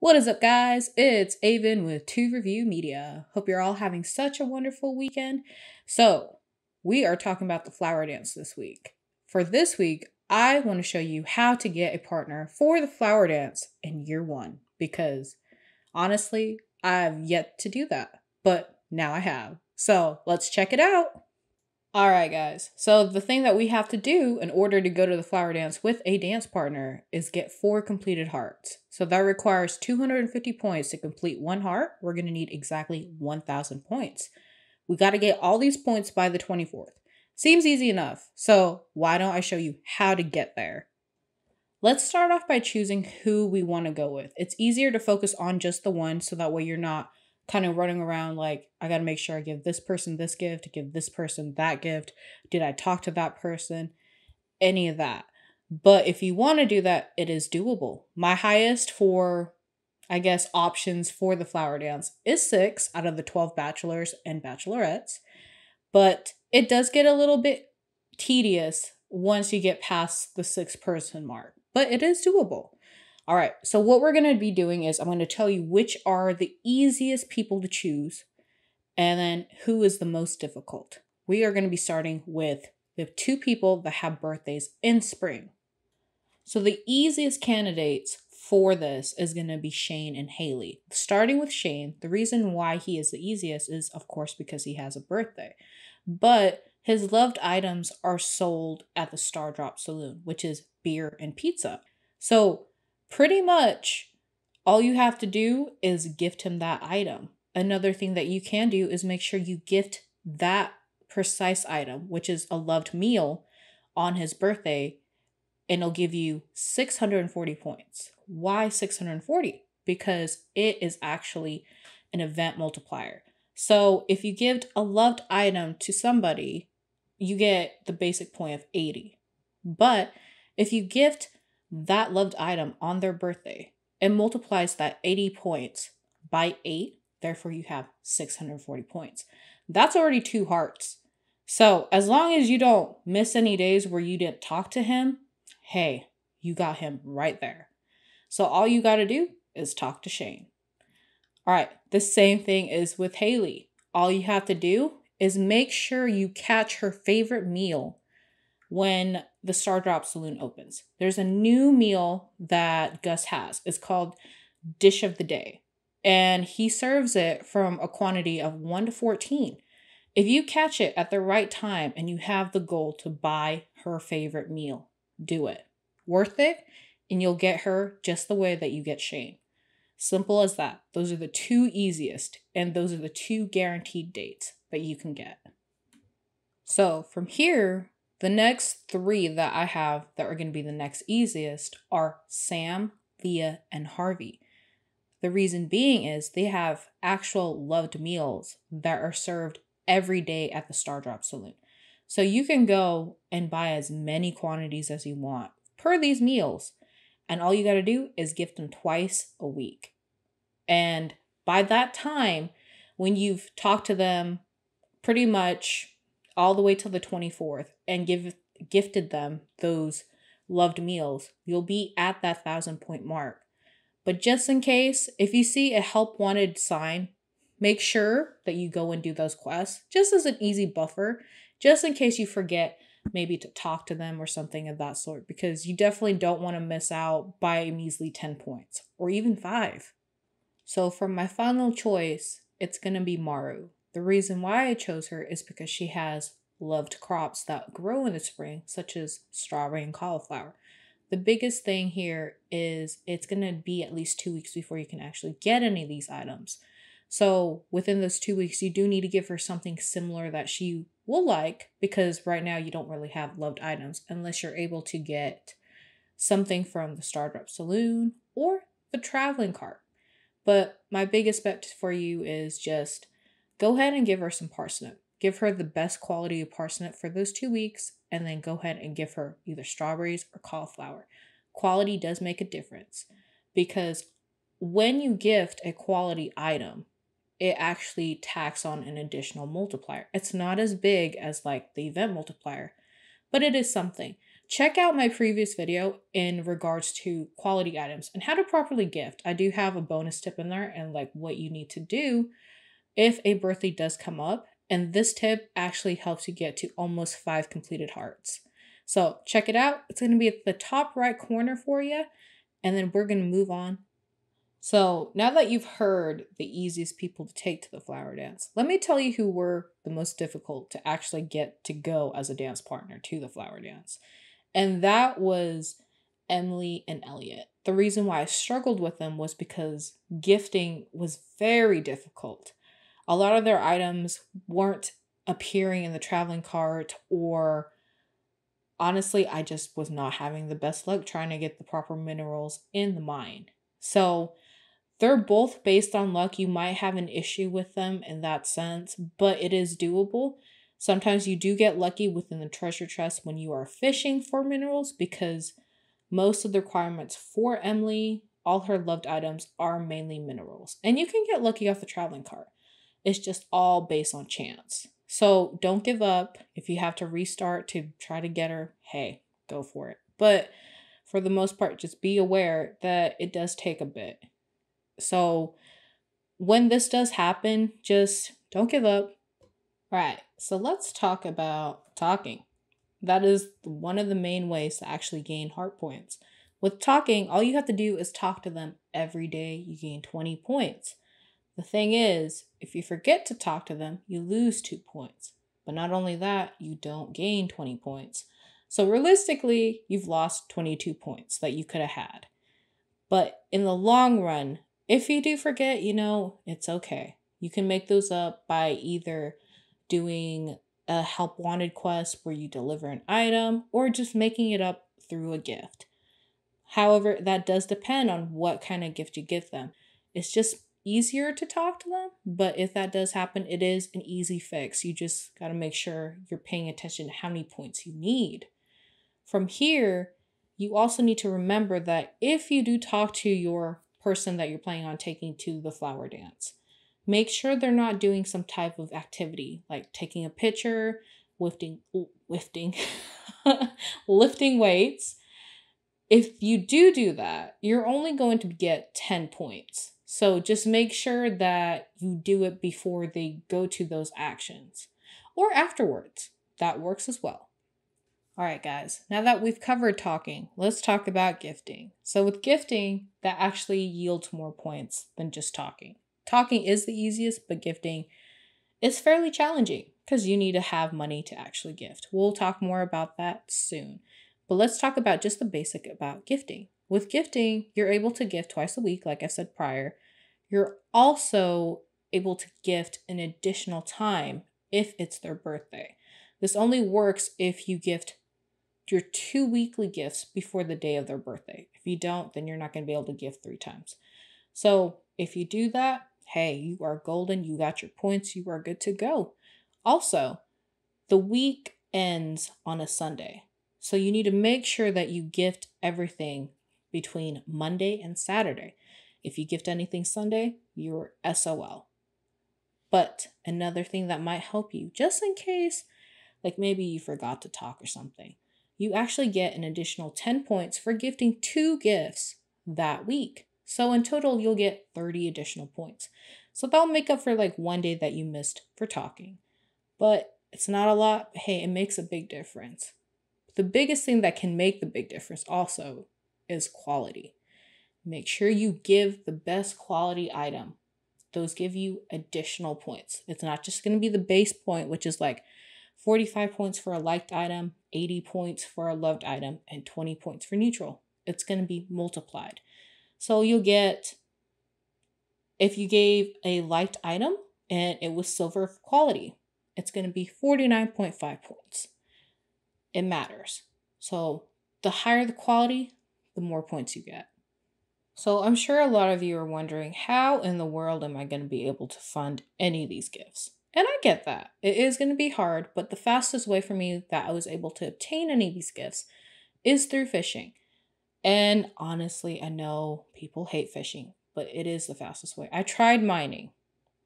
What is up, guys? It's Aevin with 2 Review Media. Hope you're all having such a wonderful weekend. So, we are talking about the flower dance this week. For this week, I want to show you how to get a partner for the flower dance in year 1 because honestly, I've yet to do that, but now I have. So, let's check it out. Alright, guys. So the thing that we have to do in order to go to the flower dance with a dance partner is get 4 completed hearts. So that requires 250 points to complete 1 heart. We're going to need exactly 1,000 points. We got to get all these points by the 24th. Seems easy enough. So why don't I show you how to get there? Let's start off by choosing who we want to go with. It's easier to focus on just the one so that way you're not kind of running around like, I got to make sure I give this person this gift, give this person that gift. Did I talk to that person? Any of that. But if you want to do that, it is doable. My highest for, I guess, options for the flower dance is 6 out of the 12 bachelors and bachelorettes. But it does get a little bit tedious once you get past the 6-person mark. But it is doable. All right, so what we're going to be doing is I'm going to tell you which are the easiest people to choose and then who is the most difficult. We are going to be starting with the 2 people that have birthdays in spring. So the easiest candidates for this is going to be Shane and Haley. Starting with Shane, the reason why he is the easiest is, of course, because he has a birthday. But his loved items are sold at the Stardrop Saloon, which is beer and pizza. So pretty much all you have to do is gift him that item. Another thing that you can do is make sure you gift that precise item, which is a loved meal, on his birthday, and it'll give you 640 points. Why 640? Because it is actually an event multiplier. So if you give a loved item to somebody, you get the basic point of 80. But if you gift that loved item on their birthday, it multiplies that 80 points by 8. Therefore, you have 640 points. That's already 2 hearts. So as long as you don't miss any days where you didn't talk to him, hey, you got him right there. So all you got to do is talk to Shane. All right, the same thing is with Haley. All you have to do is make sure you catch her favorite meal when the Stardrop Saloon opens. There's a new meal that Gus has. It's called Dish of the Day. And he serves it from a quantity of 1 to 14. If you catch it at the right time and you have the goal to buy her favorite meal, do it. Worth it, and you'll get her just the way that you get Shane. Simple as that. Those are the 2 easiest, and those are the 2 guaranteed dates that you can get. So from here, the next 3 that I have that are going to be the next easiest are Sam, Leah, and Harvey. The reason being is they have actual loved meals that are served every day at the Stardrop Saloon. So you can go and buy as many quantities as you want per these meals. And all you got to do is gift them twice a week. And by that time, when you've talked to them pretty much all the way till the 24th and gifted them those loved meals, you'll be at that 1,000-point mark. But just in case, if you see a help wanted sign, make sure that you go and do those quests just as an easy buffer, just in case you forget maybe to talk to them or something of that sort, because you definitely don't want to miss out by a measly 10 points or even 5. So for my final choice, it's going to be Maru. The reason why I chose her is because she has loved crops that grow in the spring, such as strawberry and cauliflower. The biggest thing here is it's going to be at least 2 weeks before you can actually get any of these items. So within those 2 weeks, you do need to give her something similar that she will like, because right now you don't really have loved items unless you're able to get something from the Stardrop Saloon or the traveling cart. But my biggest bet for you is just go ahead and give her some parsnip. Give her the best quality of parsnip for those 2 weeks, and then go ahead and give her either strawberries or cauliflower. Quality does make a difference, because when you gift a quality item, it actually tacks on an additional multiplier. It's not as big as like the event multiplier, but it is something. check out my previous video in regards to quality items and how to properly gift. I do have a bonus tip in there and like what you need to do if a birthday does come up. And this tip actually helps you get to almost 5 completed hearts. So check it out. It's going to be at the top right corner for you. And then we're going to move on. So now that you've heard the easiest people to take to the flower dance, let me tell you who were the most difficult to actually get to go as a dance partner to the flower dance. And that was Emily and Elliot. The reason why I struggled with them was because gifting was very difficult. A lot of their items weren't appearing in the traveling cart, or honestly, I just was not having the best luck trying to get the proper minerals in the mine. So they're both based on luck. You might have an issue with them in that sense, but it is doable. Sometimes you do get lucky within the treasure chest when you are fishing for minerals, because most of the requirements for Emily, all her loved items, are mainly minerals. And you can get lucky off the traveling cart. It's just all based on chance. So don't give up. If you have to restart to try to get her, hey, go for it. But for the most part, just be aware that it does take a bit. So when this does happen, just don't give up. All right, so let's talk about talking. That is one of the main ways to actually gain heart points. With talking, all you have to do is talk to them every day. You gain 20 points. The thing is, if you forget to talk to them, you lose 2 points. But not only that, you don't gain 20 points. So realistically, you've lost 22 points that you could have had. But in the long run, if you do forget, it's okay. You can make those up by either doing a help wanted quest where you deliver an item, or just making it up through a gift. However, that does depend on what kind of gift you give them. It's just easier to talk to them, but if that does happen, it is an easy fix. You just got to make sure you're paying attention to how many points you need. From here, you also need to remember that if you do talk to your person that you're planning on taking to the flower dance, make sure they're not doing some type of activity like taking a picture, lifting weights. If you do that, you're only going to get 10 points. So just make sure that you do it before they go to those actions or afterwards. That works as well. All right, guys, now that we've covered talking, let's talk about gifting. So with gifting, that actually yields more points than just talking. Talking is the easiest, but gifting is fairly challenging because you need to have money to actually gift. We'll talk more about that soon. But let's talk about just the basic about gifting. With gifting, you're able to gift twice a week, like I said prior. You're also able to gift an additional time if it's their birthday. This only works if you gift your 2 weekly gifts before the day of their birthday. If you don't, then you're not going to be able to gift 3 times. So if you do that, hey, you are golden. You got your points. You are good to go. Also, the week ends on a Sunday. So you need to make sure that you gift everything between Monday and Saturday. If you gift anything Sunday, you're SOL. But another thing that might help you, just in case, like maybe you forgot to talk or something, you actually get an additional 10 points for gifting 2 gifts that week. So in total, you'll get 30 additional points. So that'll make up for like 1 day that you missed for talking. But it's not a lot. But hey, it makes a big difference. The biggest thing that can make the big difference also is quality. Make sure you give the best quality item. Those give you additional points. It's not just going to be the base point, which is like 45 points for a liked item, 80 points for a loved item, and 20 points for neutral. It's going to be multiplied. So you'll get, if you gave a liked item and it was silver quality, it's going to be 49.5 points. It matters. So the higher the quality, the more points you get. So I'm sure a lot of you are wondering, how in the world am I going to be able to fund any of these gifts? And I get that. It is going to be hard, but the fastest way for me that I was able to obtain any of these gifts is through fishing. And honestly, I know people hate fishing, but it is the fastest way. I tried mining.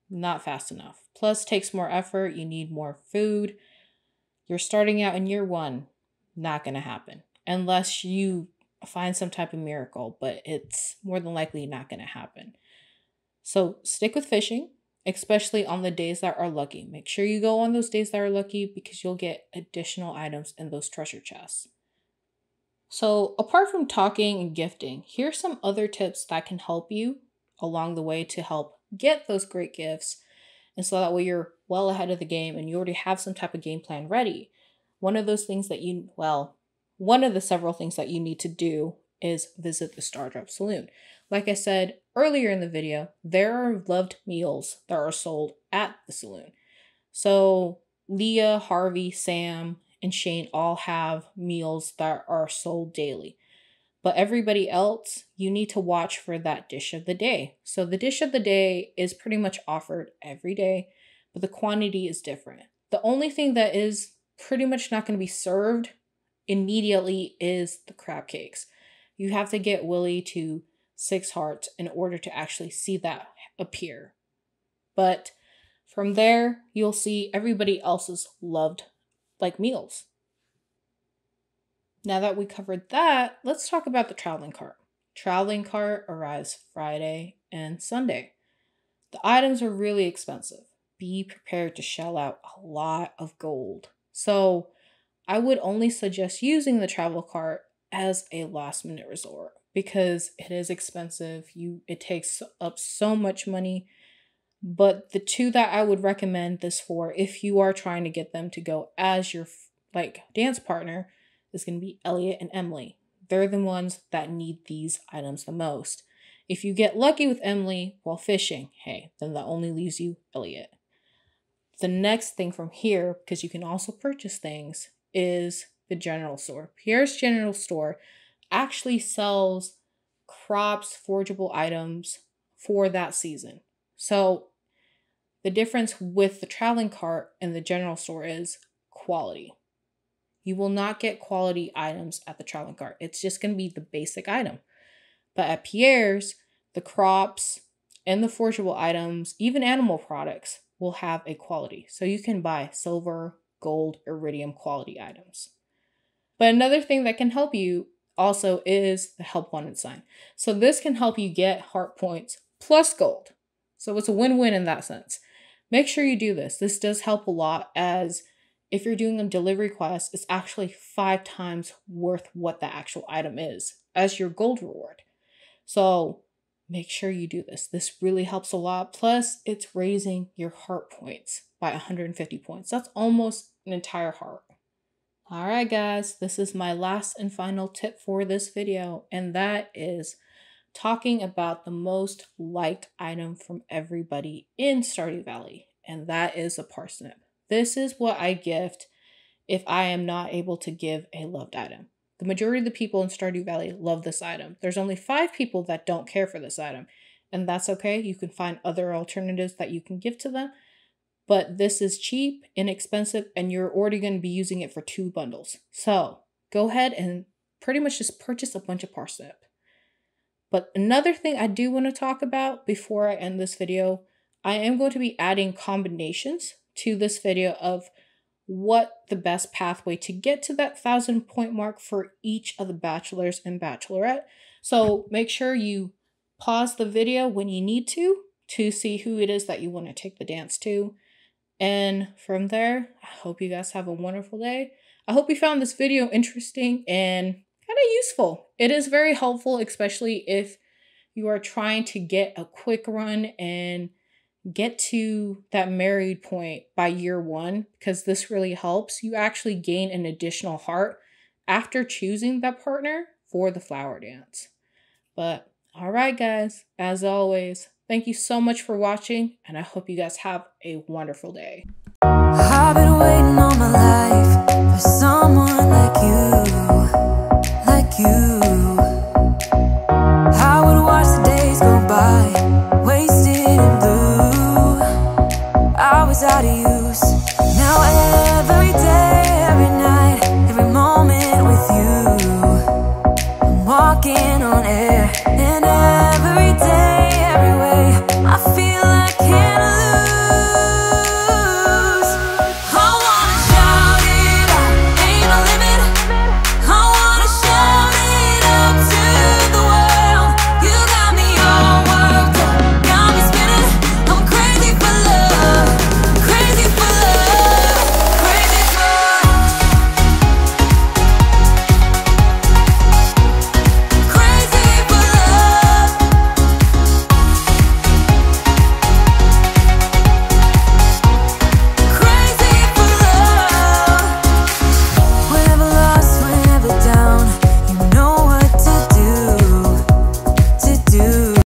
Not fast enough. Plus, takes more effort. You need more food. You're starting out in year 1. Not going to happen. unless you find some type of miracle, but it's more than likely not going to happen. So stick with fishing, especially on the days that are lucky. Make sure you go on those days that are lucky because you'll get additional items in those treasure chests. So apart from talking and gifting, here's some other tips that can help you along the way to help get those great gifts. And so that way you're well ahead of the game and you already have some type of game plan ready. One of the several things that you need to do is visit the Stardrop Saloon. Like I said earlier in the video, there are loved meals that are sold at the saloon. So Leah, Harvey, Sam, and Shane all have meals that are sold daily. But everybody else, you need to watch for that dish of the day. So the dish of the day is pretty much offered every day, but the quantity is different. The only thing that is pretty much not going to be served immediately is the crab cakes. You have to get Willie to 6 hearts in order to actually see that appear. But from there, you'll see everybody else's loved meals. Now that we covered that, let's talk about the traveling cart. Traveling cart arrives Friday and Sunday. The items are really expensive. Be prepared to shell out a lot of gold. So I would only suggest using the travel cart as a last minute resort because it is expensive. It takes up so much money. But the two that I would recommend this for, if you are trying to get them to go as your dance partner, is going to be Elliot and Emily. They're the ones that need these items the most. If you get lucky with Emily while fishing, hey, then that only leaves you Elliot. The next thing from here, because you can also purchase things, is the general store. Pierre's general store actually sells crops, forgeable items for that season. So the difference with the traveling cart and the general store is quality. You will not get quality items at the traveling cart. It's just going to be the basic item. But at Pierre's, the crops and the forgeable items, even animal products, will have a quality. So you can buy silver, gold, iridium quality items. But another thing that can help you also is the help wanted sign. So this can help you get heart points plus gold. So it's a win-win in that sense. Make sure you do this. This does help a lot, as if you're doing a delivery quest, it's actually 5 times worth what the actual item is as your gold reward. So make sure you do this. This really helps a lot. Plus, it's raising your heart points by 150 points. That's almost an entire heart. All right, guys, this is my last and final tip for this video, and that is talking about the most liked item from everybody in Stardew Valley, and that is a parsnip. This is what I gift if I am not able to give a loved item. The majority of the people in Stardew Valley love this item. There's only 5 people that don't care for this item, and that's okay. You can find other alternatives that you can give to them, but this is cheap, inexpensive, and you're already going to be using it for 2 bundles. So go ahead and pretty much just purchase a bunch of parsnip. But another thing I do want to talk about before I end this video, I am going to be adding combinations to this video of what the best pathway to get to that 1,000 point mark for each of the bachelors and bachelorette. So make sure you pause the video when you need to see who it is that you want to take the dance to. And from there, I hope you guys have a wonderful day. I hope you found this video interesting and kind of useful. It is very helpful, especially if you are trying to get a quick run and get to that married point by year 1, because this really helps. You actually gain an additional heart after choosing that partner for the flower dance. But all right, guys, as always, thank you so much for watching, and I hope you guys have a wonderful day. I've been waiting all my life for someone like you, like you.